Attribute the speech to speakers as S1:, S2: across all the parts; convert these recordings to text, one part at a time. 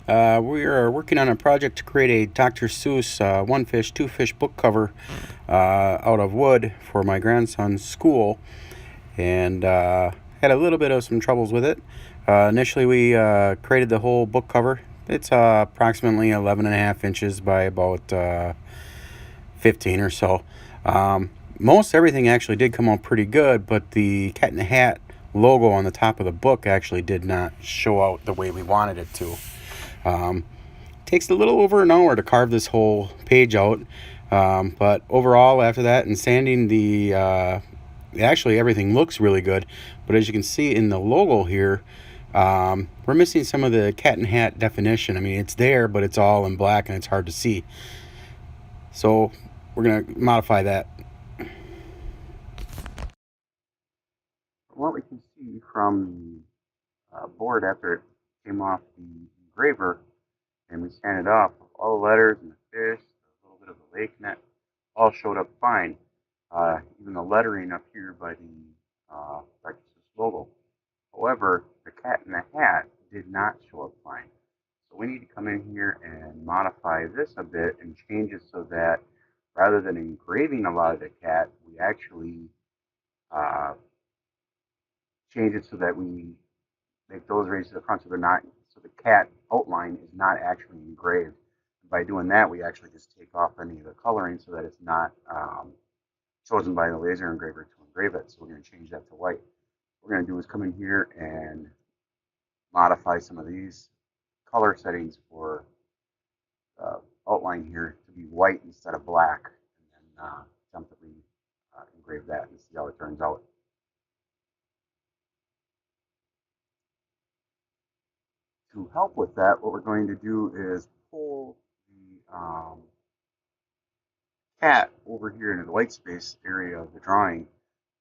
S1: We are working on a project to create a Dr. Seuss one fish, two fish book cover out of wood for my grandson's school, and had a little bit of some troubles with it. Initially, we created the whole book cover. It's approximately 11 and a half inches by about 15 or so. Most everything actually did come out pretty good, but the cat in the hat logo on the top of the book actually did not show out the way we wanted it to. Um, Takes a little over an hour to carve this whole page out, but overall, after that, and sanding actually everything looks really good. But as you can see in the logo here, we're missing some of the cat and hat definition. I mean, it's there, but it's all in black and it's hard to see. So we're gonna modify that. What we can see from the board after it came off the engraver and we sanded it off, all the letters and the fish, a little bit of the lake net, all showed up fine. Even the lettering up here by the Dr. Seuss logo. However, the cat in the hat did not show up fine. So we need to come in here and modify this a bit and change it so that rather than engraving a lot of the cat, we actually uh, change it so that we make those raised to the front so they're not, so the cat outline is not actually engraved. By doing that, we actually just take off any of the coloring so that it's not chosen by the laser engraver to engrave it. So we're going to change that to white. What we're going to do is come in here and modify some of these color settings for the outline here to be white instead of black, and then attempt engrave that and see how it turns out. To help with that, what we're going to do is pull the cat over here into the white space area of the drawing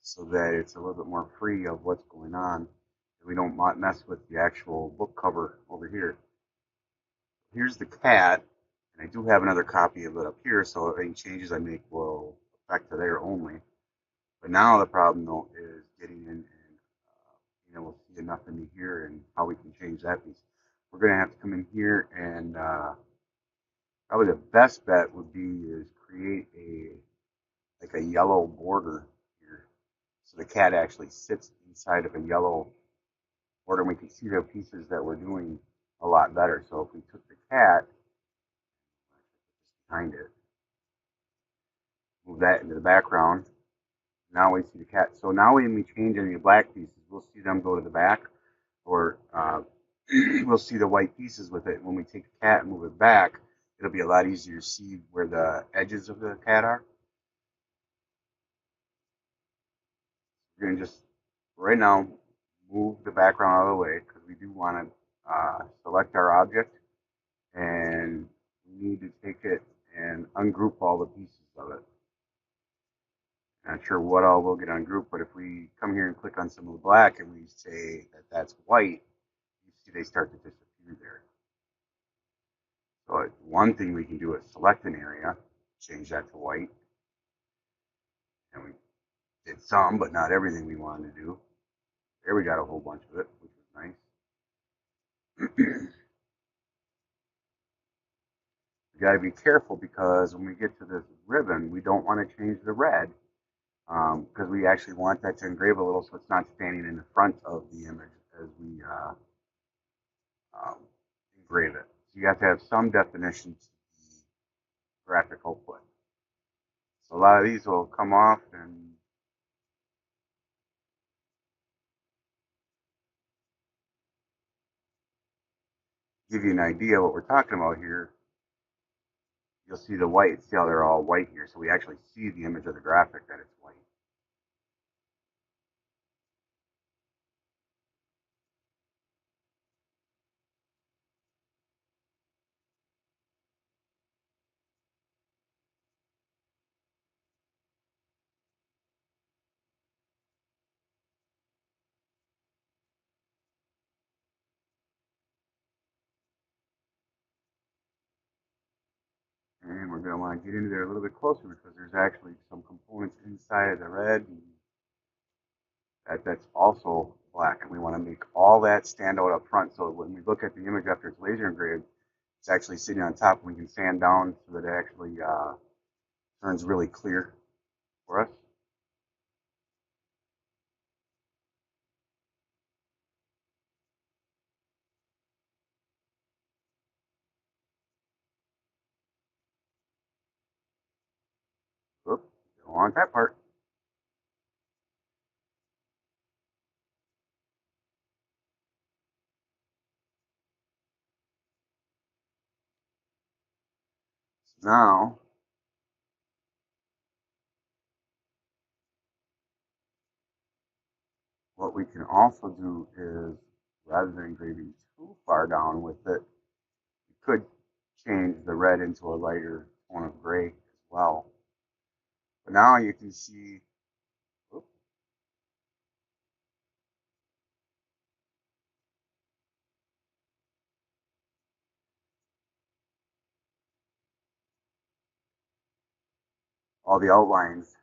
S1: so that it's a little bit more free of what's going on. We don't mess with the actual book cover over here. Here's the cat, and I do have another copy of it up here, so any changes I make will affect to there only. But now the problem though is getting in and we'll see enough into here and how we can change that piece. We're going to have to come in here and probably the best bet would be is create a yellow border here, so the cat actually sits inside of a yellow border, and we can see the pieces that we're doing a lot better. So if we took the cat behind it, move that into the background, now we see the cat. So now when we change any of the black pieces, we'll see them go to the back, or we'll see the white pieces with it. When we take the cat and move it back, it'll be a lot easier to see where the edges of the cat are. We're going to just, right now, move the background out of the way because we do want to select our object, and we need to take it and ungroup all the pieces of it. Not sure what all we'll get ungrouped, but if we come here and click on some of the black and we say that that's white, you see they start to disappear there. So one thing we can do is select an area, change that to white, and we did some, but not everything we wanted to do. There we got a whole bunch of it, which was nice. We got to be careful because when we get to this ribbon, we don't want to change the red because we actually want that to engrave a little so it's not standing in the front of the image as we um, engrave it. So you have to have some definition to the graphic output. So a lot of these will come off and give you an idea what we're talking about here. You'll see the white, see how they're all white here. So we actually see the image of the graphic that it's white. And we're going to want to get into there a little bit closer because there's actually some components inside of the red. And that's also black, and we want to make all that stand out up front. So when we look at the image after it's laser engraved, it's actually sitting on top. We can sand down so that it actually turns really clear for us. Oops, don't want that part. So now, what we can also do is, rather than engraving too far down with it, we could change the red into a lighter tone of gray as well. But now you can see, oops, all the outlines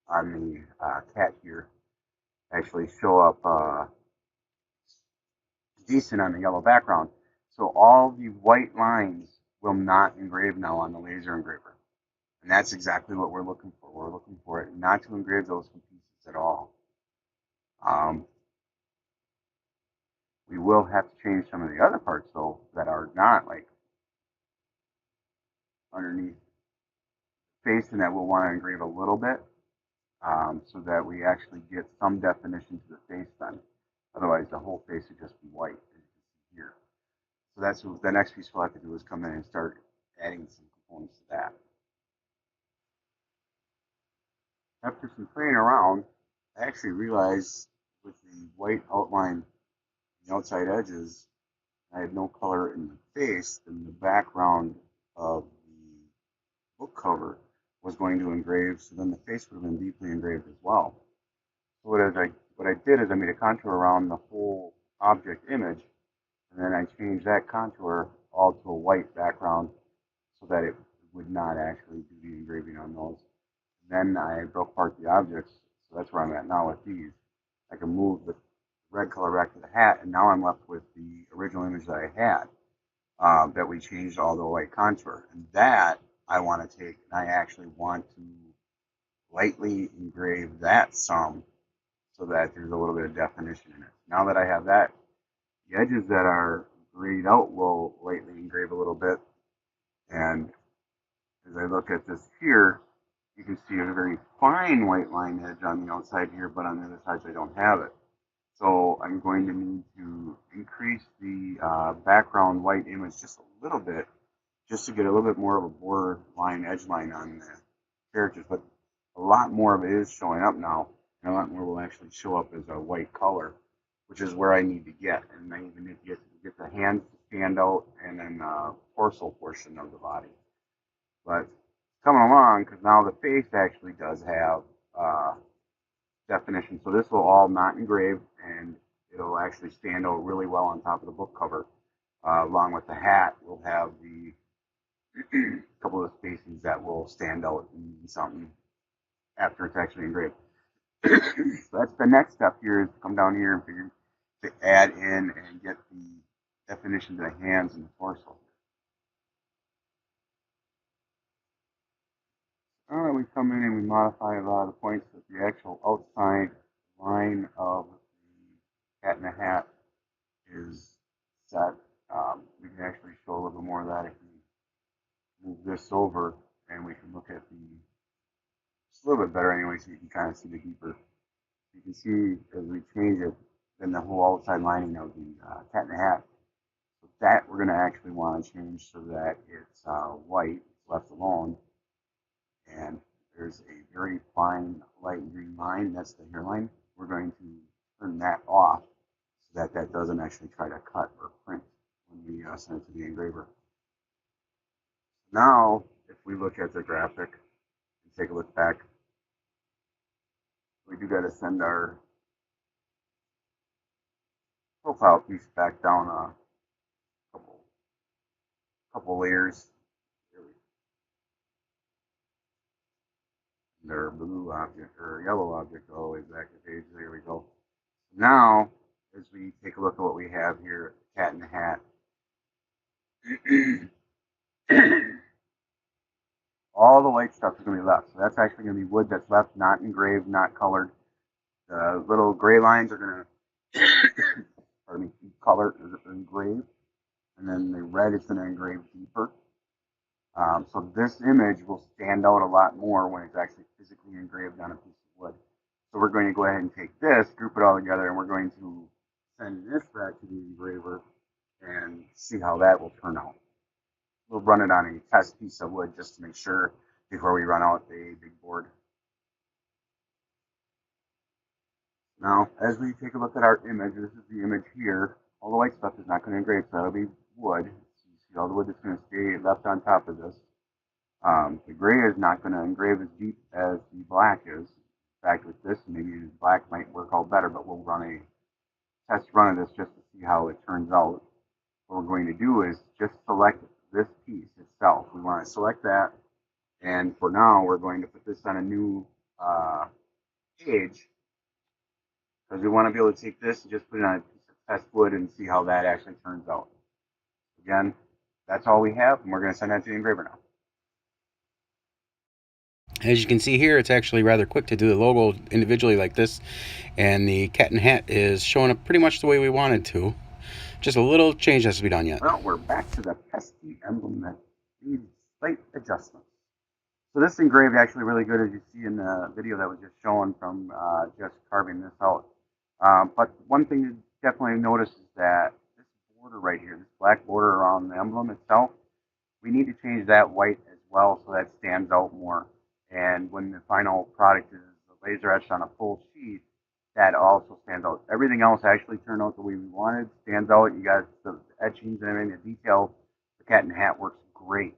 S1: on the cat here actually show up decent on the yellow background. So all the white lines will not engrave now on the laser engraver. And that's exactly what we're looking for. We're looking for it not to engrave those pieces at all. Um, we will have to change some of the other parts though that are not like underneath the face, and that we'll want to engrave a little bit so that we actually get some definition to the face then. Otherwise the whole face would just be white, as you can see here. So that's what the next piece we'll have to do, is come in and start adding some components to that. After some playing around, I actually realized with the white outline on the outside edges, I had no color in the face, then the background of the book cover was going to engrave, so then the face would have been deeply engraved as well. So what I did is I made a contour around the whole object image, and then I changed that contour all to a white background so that it would not actually do the engraving on those. And then I broke apart the objects, so that's where I'm at now with these. I can move the red color back to the hat, and now I'm left with the original image that I had, that we changed all the white contour. And that I want to take, and I actually want to lightly engrave that some so that there's a little bit of definition in it. Now that I have that, the edges that are grayed out will lightly engrave a little bit. And as I look at this here, you can see a very fine white line edge on the outside here, but on the other sides I don't have it. So I'm going to need to increase the background white image just a little bit, just to get a little bit more of a border line, edge line on the characters. But a lot more of it is showing up now, and a lot more will actually show up as a white color, which is where I need to get. And I even need to get the hands to stand out, and then the torso portion of the body. But coming along, because now the face actually does have definition. So this will all not engrave, and it'll actually stand out really well on top of the book cover. Along with the hat, we'll have the couple of spaces that will stand out and mean something after it's actually engraved. So that's the next step here, is to come down here and figure to add in and get the definition to the hands and the torso. We come in and we modify a lot of the points that the actual outside line of the cat in the hat is set. We can actually show a little bit more of that if we move this over, and we can look at the, just a little bit better anyway, so you can kind of see the deeper. You can see as we change it, then the whole outside lining of the cat in the hat. So that we're going to actually want to change so that it's white, it's left alone. And there's a very fine light green line, that's the hairline. We're going to turn that off so that that doesn't actually try to cut or print when we send it to the engraver. Now, if we look at the graphic and take a look back, we do got to send our profile piece back down a couple layers. Their blue object or yellow object all the way back to page. There we go. Now, as we take a look at what we have here, Cat in the Hat, all the white stuff is going to be left. So that's actually going to be wood that's left, not engraved, not colored. The little gray lines are going to, pardon me, color engraved, and then the red is going to engrave deeper. So this image will stand out a lot more when it's actually physically engraved on a piece of wood. So we're going to go ahead and take this, group it all together, and we're going to send this back to the engraver and see how that will turn out. We'll run it on a test piece of wood just to make sure before we run out the big board. Now, as we take a look at our image, this is the image here. All the white stuff is not going to engrave, so that'll be wood. So you see all the wood that's going to stay left on top of this. The gray is not going to engrave as deep as the black is. In fact, with this, maybe the black might work out better, but we'll run a test run of this just to see how it turns out. What we're going to do is just select this piece itself. We want to select that, and for now, we're going to put this on a new page because we want to be able to take this and just put it on a piece of test wood and see how that actually turns out. Again, that's all we have, and we're going to send that to the engraver now.
S2: As you can see here, it's actually rather quick to do the logo individually like this, and the cat and hat is showing up pretty much the way we wanted to. Just a little change has to be done yet.
S1: Well, we're back to the pesky emblem that needs slight adjustments. So this engraved actually really good, as you see in the video that was just shown from just carving this out. But one thing to definitely notice is that this border right here, this black border around the emblem itself, we need to change that white as well so that stands out more. And when the final product is laser etched on a full sheet, that also stands out. Everything else actually turned out the way we wanted, stands out. You got the etchings and everything, the detail. The cat in the hat works great.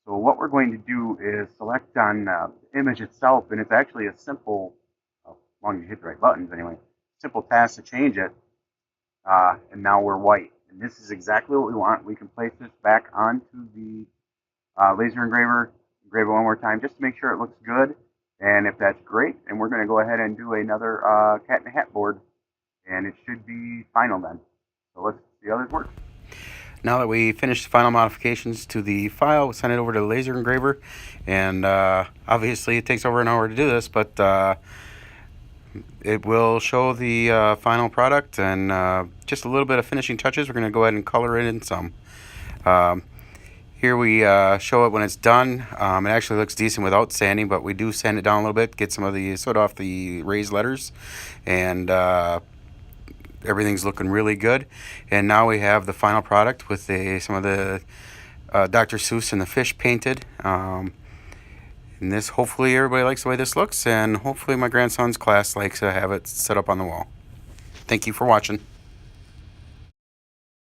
S1: So what we're going to do is select on the image itself, and it's actually a simple, as long as you hit the right buttons anyway, simple task to change it. And now we're white. And this is exactly what we want. We can place this back onto the laser engraver, engrave it one more time just to make sure it looks good. And if that's great, then we're going to go ahead and do another cat in the hat board, and it should be final then. So let's see how this works.
S2: Now that we finished the final modifications to the file, we'll send it over to the laser engraver, and obviously it takes over an hour to do this, but it will show the final product and just a little bit of finishing touches. We're going to go ahead and color it in some. Here we show it when it's done. It actually looks decent without sanding, but we do sand it down a little bit, get some of the soot off the raised letters, and everything's looking really good. And now we have the final product with some of the Dr. Seuss and the fish painted. And this, hopefully everybody likes the way this looks, and hopefully my grandson's class likes to have it set up on the wall. Thank you for watching.